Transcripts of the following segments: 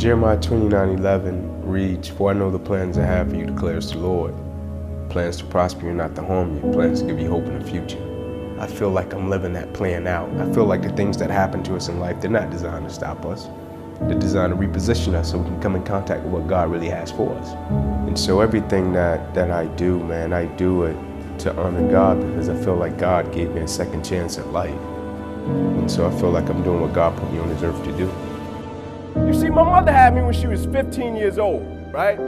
Jeremiah 29:11 reads, "For I know the plans I have for you, declares the Lord. Plans to prosper you, not to harm you. Plans to give you hope in the future." I feel like I'm living that plan out. I feel like the things that happen to us in life, they're not designed to stop us. They're designed to reposition us so we can come in contact with what God really has for us. And so everything that I do, man, I do it to honor God because I feel like God gave me a second chance at life. And so I feel like I'm doing what God put me on this earth to do. You see, my mother had me when she was 15 years old, right?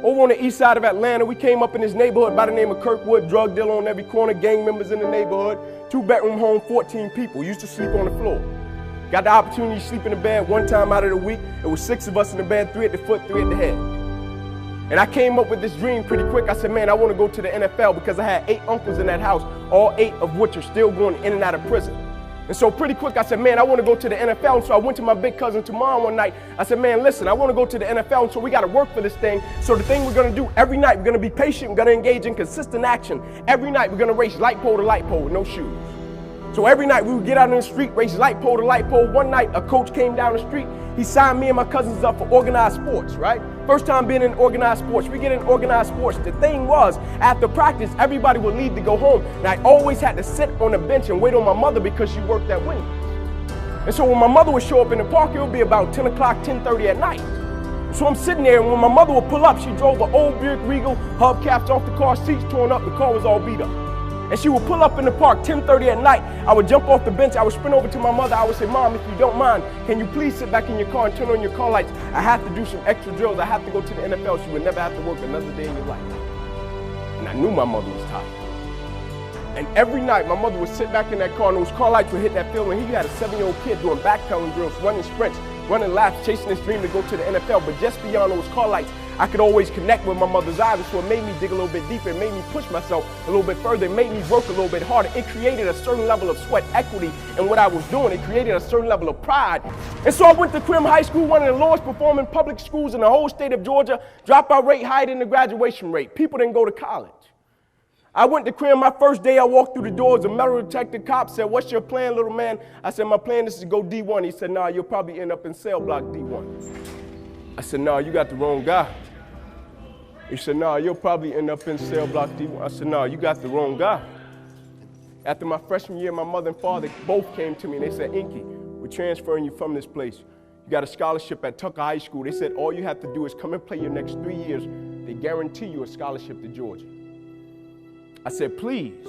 Over on the east side of Atlanta, we came up in this neighborhood by the name of Kirkwood, drug dealer on every corner, gang members in the neighborhood, 2-bedroom home, 14 people, used to sleep on the floor. Got the opportunity to sleep in the bed one time out of the week. It was 6 of us in the bed, 3 at the foot, 3 at the head. And I came up with this dream pretty quick. I said, man, I want to go to the NFL because I had 8 uncles in that house, all 8 of which are still going in and out of prison. And so pretty quick, I said, man, I want to go to the NFL. And so I went to my big cousin tomorrow one night. I said, man, listen, I want to go to the NFL. And so we got to work for this thing. So the thing we're going to do every night, we're going to be patient. We're going to engage in consistent action. Every night, we're going to race light pole to light pole with no shoes. So every night we would get out in the street, race light pole to light pole. One night, a coach came down the street. He signed me and my cousins up for organized sports, right? First time being in organized sports. We get in organized sports. The thing was, after practice, everybody would leave to go home. And I always had to sit on the bench and wait on my mother because she worked at Wendy's. And so when my mother would show up in the park, it would be about 10 o'clock, 10:30 at night. So I'm sitting there, and when my mother would pull up, she drove an old Buick Regal, hubcaps off the car, seats torn up, the car was all beat up. And she would pull up in the park 10:30 at night. I would jump off the bench. I would sprint over to my mother. I would say, Mom, if you don't mind, can you please sit back in your car and turn on your car lights? I have to do some extra drills. I have to go to the NFL. She would never have to work another day in your life. And I knew my mother was tired. And every night, my mother would sit back in that car, and those car lights would hit that field. And he had a 7-year-old kid doing backpedaling drills, running sprints, running laps, chasing his dream to go to the NFL. But just beyond those car lights, I could always connect with my mother's eyes, and so it made me dig a little bit deeper. It made me push myself a little bit further. It made me work a little bit harder. It created a certain level of sweat equity in what I was doing. It created a certain level of pride. And so I went to Crim High School, one of the lowest performing public schools in the whole state of Georgia. Dropout rate higher than the graduation rate. People didn't go to college. I went to Crim my first day. I walked through the doors. A metal detector cop said, "What's your plan, little man?" I said, "My plan is to go D1. He said, "Nah, you'll probably end up in cell block D1. I said, "Nah, you got the wrong guy." He said, "Nah, you'll probably end up in cell block D1. I said, "Nah, you got the wrong guy." After my freshman year, my mother and father both came to me and they said, "Inky, we're transferring you from this place. You got a scholarship at Tucker High School." They said, "All you have to do is come and play your next 3 years. They guarantee you a scholarship to Georgia." I said, "Please,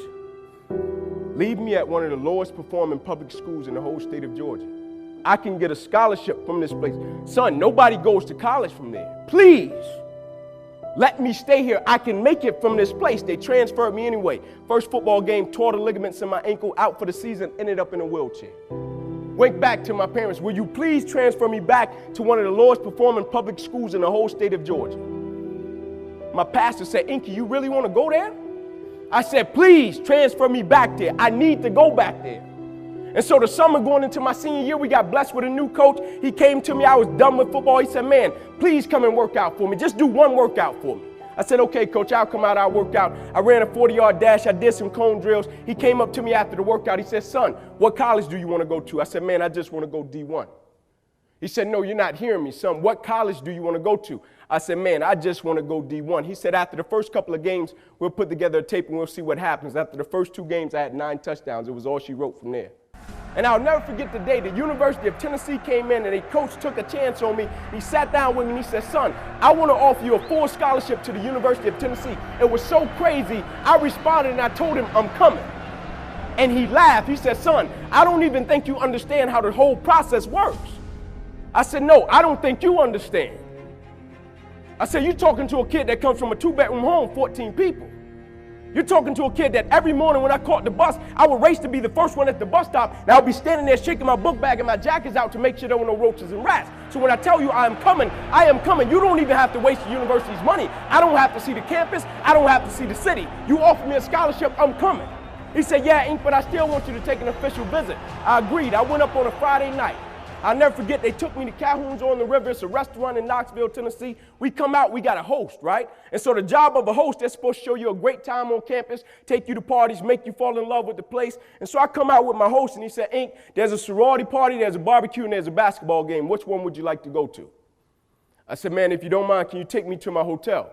leave me at one of the lowest performing public schools in the whole state of Georgia. I can get a scholarship from this place. Son, nobody goes to college from there. Please, let me stay here. I can make it from this place." They transferred me anyway. First football game, tore the ligaments in my ankle, out for the season, ended up in a wheelchair. Went back to my parents, "Will you please transfer me back to one of the lowest performing public schools in the whole state of Georgia?" My pastor said, "Inky, you really want to go there?" I said, "Please transfer me back there. I need to go back there." And so the summer going into my senior year, we got blessed with a new coach. He came to me. I was done with football. He said, "Man, please come and work out for me. Just do one workout for me." I said, "Okay, coach, I'll come out. I'll work out." I ran a 40-yard dash. I did some cone drills. He came up to me after the workout. He said, "Son, what college do you want to go to?" I said, "Man, I just want to go D1. He said, "No, you're not hearing me, son. What college do you want to go to?" I said, "Man, I just want to go D1. He said, "After the first couple of games, we'll put together a tape and we'll see what happens." After the first 2 games, I had 9 touchdowns. It was all she wrote from there. And I'll never forget the day the University of Tennessee came in and a coach took a chance on me. He sat down with me and he said, "Son, I want to offer you a full scholarship to the University of Tennessee." It was so crazy. I responded and I told him, "I'm coming." And he laughed. He said, "Son, I don't even think you understand how the whole process works." I said, "No, I don't think you understand." I said, "You're talking to a kid that comes from a 2-bedroom home, 14 people. You're talking to a kid that every morning when I caught the bus, I would race to be the first one at the bus stop, and I would be standing there shaking my book bag and my jackets out to make sure there were no roaches and rats. So when I tell you I am coming, I am coming. You don't even have to waste the university's money. I don't have to see the campus. I don't have to see the city. You offer me a scholarship, I'm coming." He said, "Yeah, Ink, but I still want you to take an official visit." I agreed. I went up on a Friday night. I'll never forget, they took me to Calhoun's on the River. It's a restaurant in Knoxville, Tennessee. We come out, we got a host, right? And so the job of a host, they're supposed to show you a great time on campus, take you to parties, make you fall in love with the place. And so I come out with my host, and he said, "Ink, there's a sorority party, there's a barbecue, and there's a basketball game. Which one would you like to go to?" I said, man, if you don't mind, can you take me to my hotel?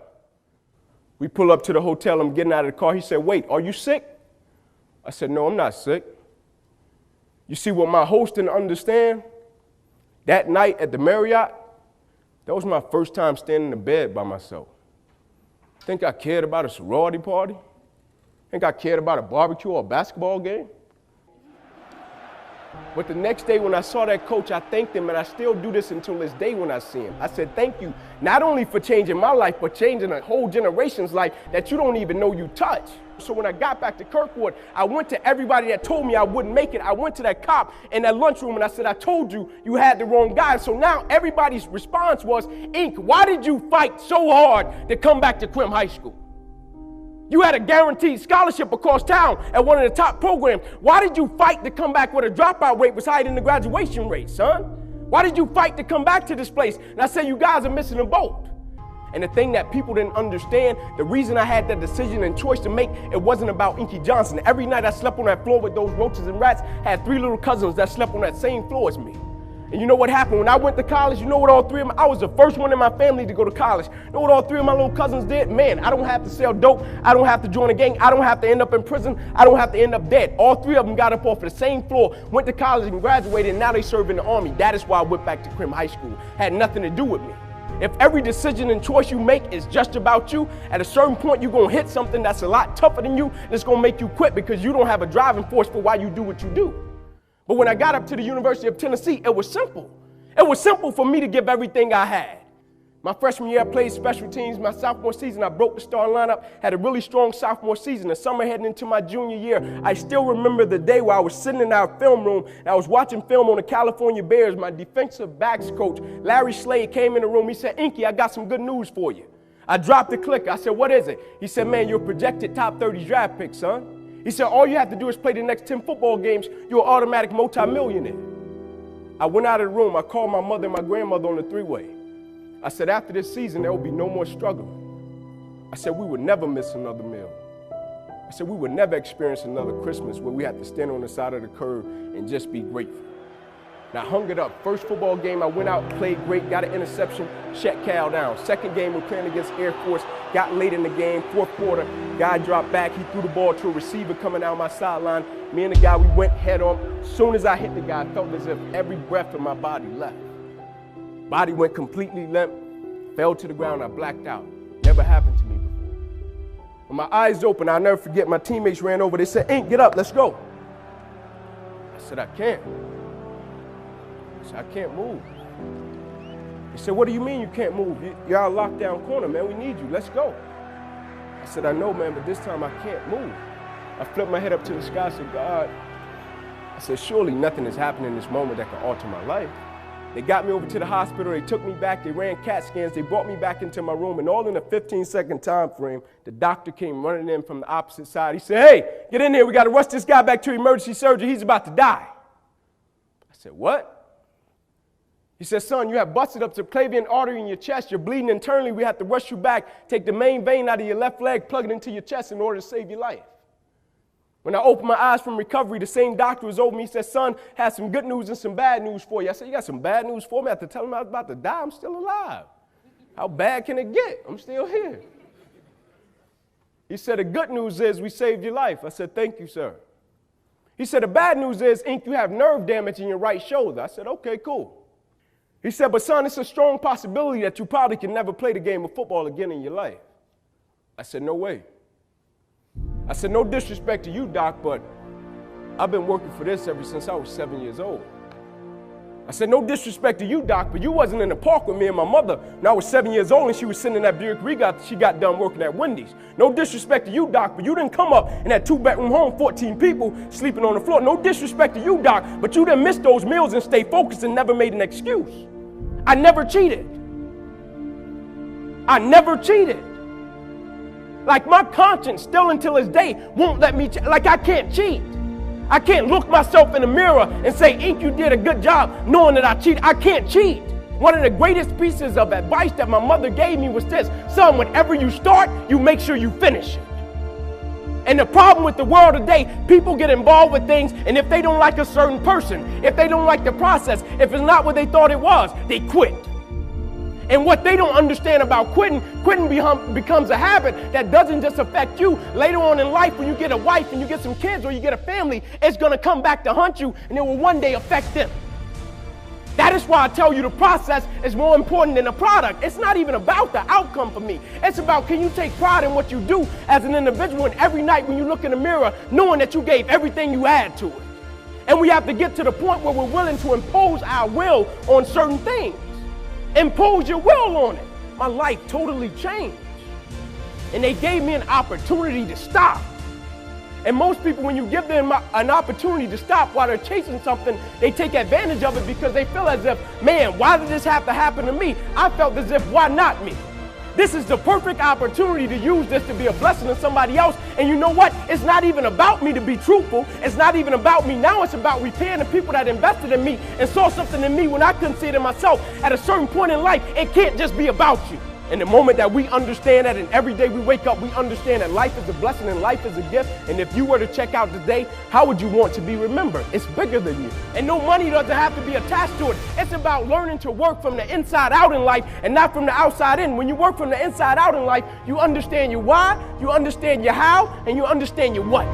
We pull up to the hotel. I'm getting out of the car. He said, wait, are you sick? I said, no, I'm not sick. You see, what my host didn't understand, that night at the Marriott, that was my first time standing in bed by myself. Think I cared about a sorority party? Think I cared about a barbecue or a basketball game? But the next day when I saw that coach, I thanked him, and I still do this until this day when I see him. I said, thank you, not only for changing my life, but changing a whole generation's life that you don't even know you touch. So when I got back to Kirkwood, I went to everybody that told me I wouldn't make it. I went to that cop in that lunchroom and I said, I told you, you had the wrong guy. So now everybody's response was, Ink, why did you fight so hard to come back to Quim High School? You had a guaranteed scholarship across town at one of the top programs. Why did you fight to come back where the dropout rate was higher than the graduation rate, son? Why did you fight to come back to this place? And I said, you guys are missing a boat. And the thing that people didn't understand, the reason I had that decision and choice to make, it wasn't about Inky Johnson. Every night I slept on that floor with those roaches and rats. I had 3 little cousins that slept on that same floor as me. And you know what happened? When I went to college, you know what all 3 of them, I was the first one in my family to go to college. You know what all 3 of my little cousins did? Man, I don't have to sell dope. I don't have to join a gang. I don't have to end up in prison. I don't have to end up dead. All 3 of them got up off of the same floor, went to college and graduated, and now they serve in the Army. That is why I went back to Quim High School. Had nothing to do with me. If every decision and choice you make is just about you, at a certain point you're going to hit something that's a lot tougher than you, and it's going to make you quit because you don't have a driving force for why you do what you do. But when I got up to the University of Tennessee, it was simple. It was simple for me to give everything I had. My freshman year, I played special teams. My sophomore season, I broke the starting lineup, had a really strong sophomore season. The summer heading into my junior year, I still remember the day where I was sitting in our film room and I was watching film on the California Bears. My defensive backs coach, Larry Slade, came in the room. He said, Inky, I got some good news for you. I dropped the clicker. I said, what is it? He said, man, you're a projected top 30 draft pick, son. He said, all you have to do is play the next 10 football games. You're an automatic multimillionaire. I went out of the room. I called my mother and my grandmother on the 3-way. I said, after this season, there will be no more struggling. I said, we would never miss another meal. I said, we would never experience another Christmas where we had to stand on the side of the curb and just be grateful. And I hung it up. First football game, I went out, played great, got an interception, shut Cal down. Second game, we're playing against Air Force, got late in the game, 4th quarter, guy dropped back, he threw the ball to a receiver coming out my sideline. Me and the guy, we went head on. As soon as I hit the guy, I felt as if every breath of my body left. Body went completely limp, fell to the ground, I blacked out. Never happened to me before. When my eyes opened, I'll never forget, my teammates ran over, they said, Ink, get up, let's go. I said, I can't. I said, I can't move. He said, what do you mean you can't move? You're our lockdown corner, man, we need you, let's go. I said, I know, man, but this time I can't move. I flipped my head up to the sky, I said, God, I said, surely nothing is happening in this moment that can alter my life. They got me over to the hospital, they took me back, they ran CAT scans, they brought me back into my room, and all in a 15-second time frame, the doctor came running in from the opposite side. He said, hey, get in here, we got to rush this guy back to emergency surgery, he's about to die. I said, what? He said, son, you have busted up subclavian artery in your chest, you're bleeding internally, we have to rush you back, take the main vein out of your left leg, plug it into your chest in order to save your life. When I opened my eyes from recovery, the same doctor was over me. He said, son, had some good news and some bad news for you. I said, you got some bad news for me? After telling him I was about to die, I'm still alive. How bad can it get? I'm still here. He said, the good news is we saved your life. I said, thank you, sir. He said, the bad news is, Ink, you have nerve damage in your right shoulder. I said, okay, cool. He said, but son, it's a strong possibility that you probably can never play the game of football again in your life. I said, no way. I said, no disrespect to you, doc, but I've been working for this ever since I was 7 years old. I said, no disrespect to you, doc, but you wasn't in the park with me and my mother when I was 7 years old and she was sitting in that Buick Regal she got done working at Wendy's. No disrespect to you, doc, but you didn't come up in that 2-bedroom home, 14 people sleeping on the floor. No disrespect to you, doc, but you didn't miss those meals and stay focused and never made an excuse. I never cheated. I never cheated. Like my conscience still until this day won't let me, like I can't cheat. I can't look myself in the mirror and say, Ink, you did a good job knowing that I cheated. I can't cheat. One of the greatest pieces of advice that my mother gave me was this, son, whenever you start, you make sure you finish it. And the problem with the world today, people get involved with things, and if they don't like a certain person, if they don't like the process, if it's not what they thought it was, they quit. And what they don't understand about quitting becomes a habit that doesn't just affect you. Later on in life, when you get a wife and you get some kids or you get a family, it's going to come back to haunt you, and it will one day affect them. That is why I tell you the process is more important than the product. It's not even about the outcome for me. It's about, can you take pride in what you do as an individual, and every night when you look in the mirror, knowing that you gave everything you had to it. And we have to get to the point where we're willing to impose our will on certain things. Impose your will on it. My life totally changed. And they gave me an opportunity to stop. And most people, when you give them an opportunity to stop while they're chasing something, they take advantage of it because they feel as if, man, why did this have to happen to me? I felt as if, why not me? This is the perfect opportunity to use this to be a blessing to somebody else. And you know what? It's not even about me to be truthful. It's not even about me. Now it's about repaying the people that invested in me and saw something in me when I couldn't see it in myself. At a certain point in life, it can't just be about you. And the moment that we understand that, and every day we wake up, we understand that life is a blessing and life is a gift. And if you were to check out today, how would you want to be remembered? It's bigger than you. And no money doesn't have to be attached to it. It's about learning to work from the inside out in life and not from the outside in. When you work from the inside out in life, you understand your why, you understand your how, and you understand your what.